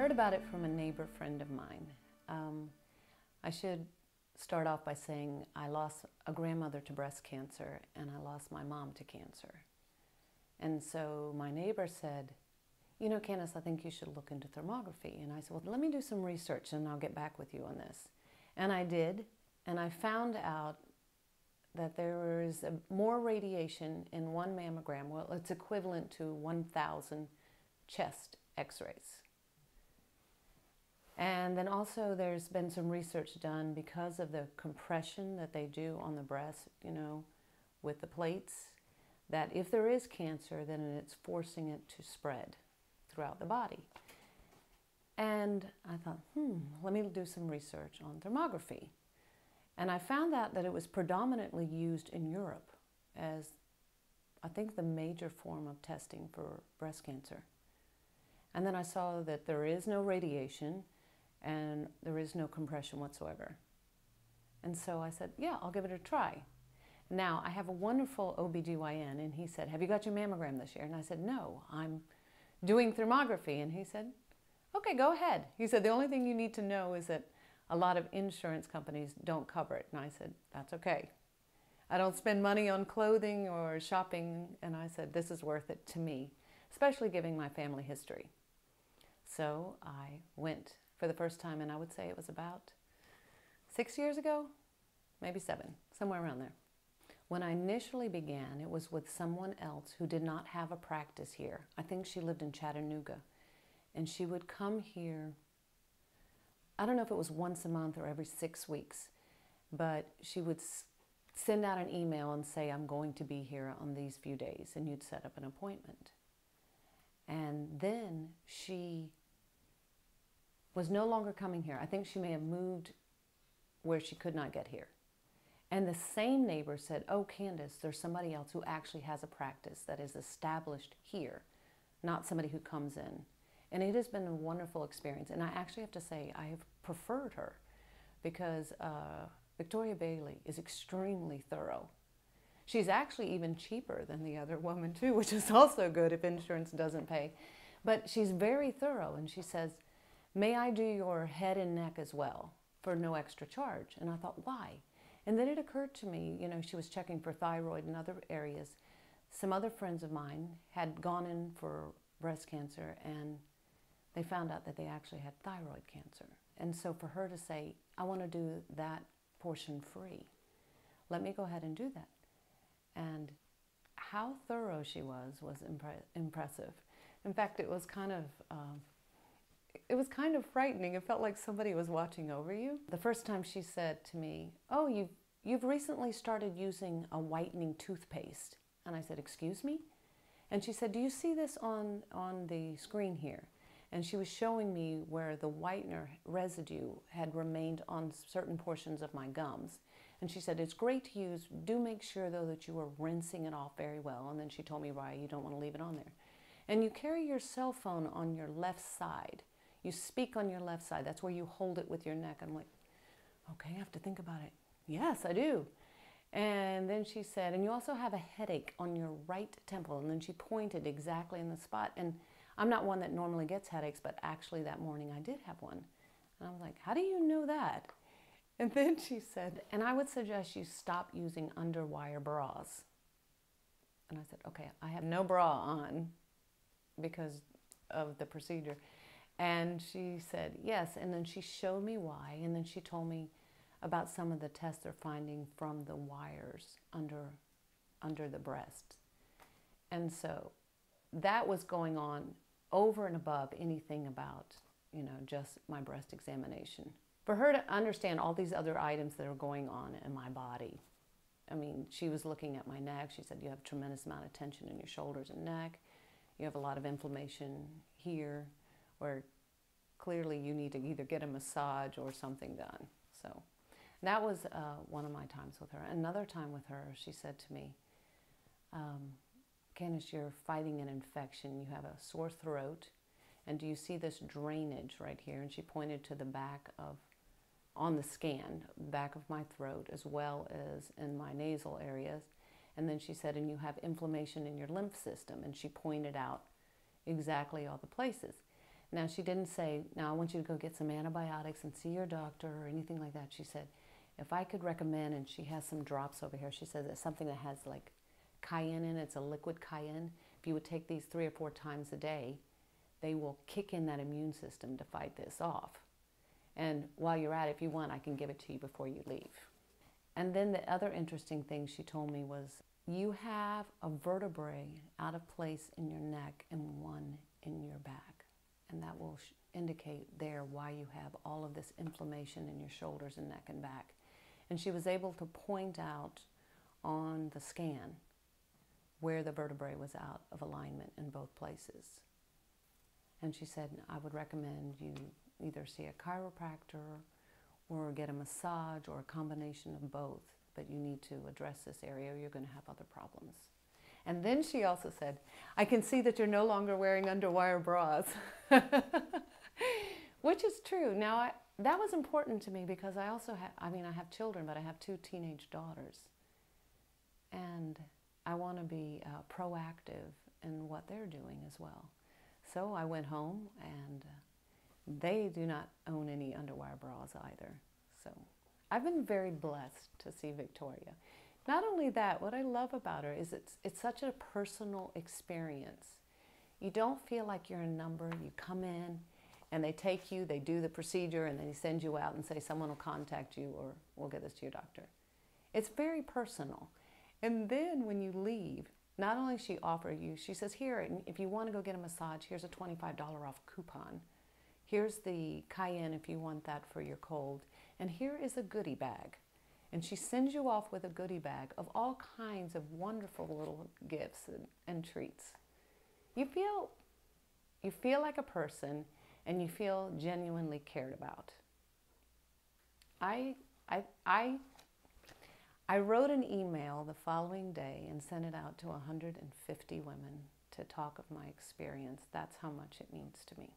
heard about it from a neighbor friend of mine. I should start off by saying I lost a grandmother to breast cancer and I lost my mom to cancer. And so my neighbor said, you know, Candace, I think you should look into thermography. And I said, well, let me do some research and I'll get back with you on this. And I did, and I found out that there is more radiation in one mammogram. Well, it's equivalent to 1,000 chest x-rays. And then also there's been some research done because of the compression that they do on the breast, you know, with the plates, that if there is cancer, then it's forcing it to spread throughout the body. And I thought, let me do some research on thermography. And I found out that it was predominantly used in Europe as, I think, the major form of testing for breast cancer. And then I saw that there is no radiation and there is no compression whatsoever. And so I said, yeah, I'll give it a try. Now, I have a wonderful OBGYN, and he said, have you got your mammogram this year? And I said, no, I'm doing thermography. And he said, okay, go ahead. He said, the only thing you need to know is that a lot of insurance companies don't cover it. And I said, that's okay. I don't spend money on clothing or shopping. And I said, this is worth it to me, especially given my family history. So I went for the first time, and I would say it was about 6 years ago, maybe 7, somewhere around there. When I initially began, it was with someone else who did not have a practice here. I think she lived in Chattanooga, and she would come here, I don't know if it was once a month or every 6 weeks, but she would send out an email and say, I'm going to be here on these few days, and you'd set up an appointment. And then she was no longer coming here. I think she may have moved where she could not get here. And the same neighbor said, oh, Candace, there's somebody else who actually has a practice that is established here, not somebody who comes in. And it has been a wonderful experience. And I actually have to say I have preferred her because Victoria Bailey is extremely thorough. She's actually even cheaper than the other woman too, which is also good if insurance doesn't pay. But she's very thorough, and she says, may I do your head and neck as well for no extra charge? And I thought, why? And then it occurred to me, you know, she was checking for thyroid and other areas. Some other friends of mine had gone in for breast cancer, and they found out that they actually had thyroid cancer. And so for her to say, I want to do that portion free, let me go ahead and do that. And how thorough she was impressive. In fact, it was kind of frightening. It felt like somebody was watching over you. The first time she said to me, oh, you've recently started using a whitening toothpaste. And I said, excuse me? And she said, do you see this on the screen here? And she was showing me where the whitener residue had remained on certain portions of my gums. And she said, it's great to use. Do make sure, though, that you are rinsing it off very well. And then she told me why you don't want to leave it on there. And you carry your cell phone on your left side. You speak on your left side. That's where you hold it with your neck. I'm like, okay, I have to think about it. Yes, I do. And then she said, and you also have a headache on your right temple. And then she pointed exactly in the spot. And I'm not one that normally gets headaches, but actually that morning I did have one. And I was like, how do you know that? And then she said, and I would suggest you stop using underwire bras. And I said, okay, I have no bra on because of the procedure. And she said, yes. And then she showed me why. And then she told me about some of the tests they're finding from the wires under the breast. And so that was going on over and above anything about, you know, just my breast examination. For her to understand all these other items that are going on in my body. I mean, she was looking at my neck. She said, you have a tremendous amount of tension in your shoulders and neck. You have a lot of inflammation here, where clearly you need to either get a massage or something done. So that was one of my times with her. Another time with her, she said to me, Candace, you're fighting an infection. You have a sore throat. And do you see this drainage right here? And she pointed to the back of, on the scan, back of my throat, as well as in my nasal areas. And then she said, and you have inflammation in your lymph system. And she pointed out exactly all the places. Now, she didn't say, now I want you to go get some antibiotics and see your doctor or anything like that. She said, if I could recommend, and she has some drops over here, she says it's something that has like cayenne in it. It's a liquid cayenne. If you would take these 3 or 4 times a day, they will kick in that immune system to fight this off. And while you're at it, if you want, I can give it to you before you leave. And then the other interesting thing she told me was, you have a vertebrae out of place in your neck and one in your back. And that will indicate there why you have all of this inflammation in your shoulders and neck and back. And she was able to point out on the scan where the vertebrae was out of alignment in both places. And she said, I would recommend you either see a chiropractor or get a massage or a combination of both, but you need to address this area or you're going to have other problems. And then she also said, I can see that you're no longer wearing underwire bras, which is true. Now, that was important to me because I also have, I have children, but I have 2 teenage daughters. And I want to be proactive in what they're doing as well. So I went home, and they do not own any underwire bras either. So I've been very blessed to see Victoria. Not only that, what I love about her is it's such a personal experience. You don't feel like you're a number. You come in, and they take you, they do the procedure, and then they send you out and say someone will contact you or we'll get this to your doctor. It's very personal. And then when you leave, not only she offer you, she says, here, if you want to go get a massage, here's a $25 off coupon. Here's the cayenne if you want that for your cold. And here is a goodie bag. And she sends you off with a goodie bag of all kinds of wonderful little gifts and treats. You feel like a person, and you feel genuinely cared about. I wrote an email the following day and sent it out to 150 women to talk of my experience. That's how much it means to me.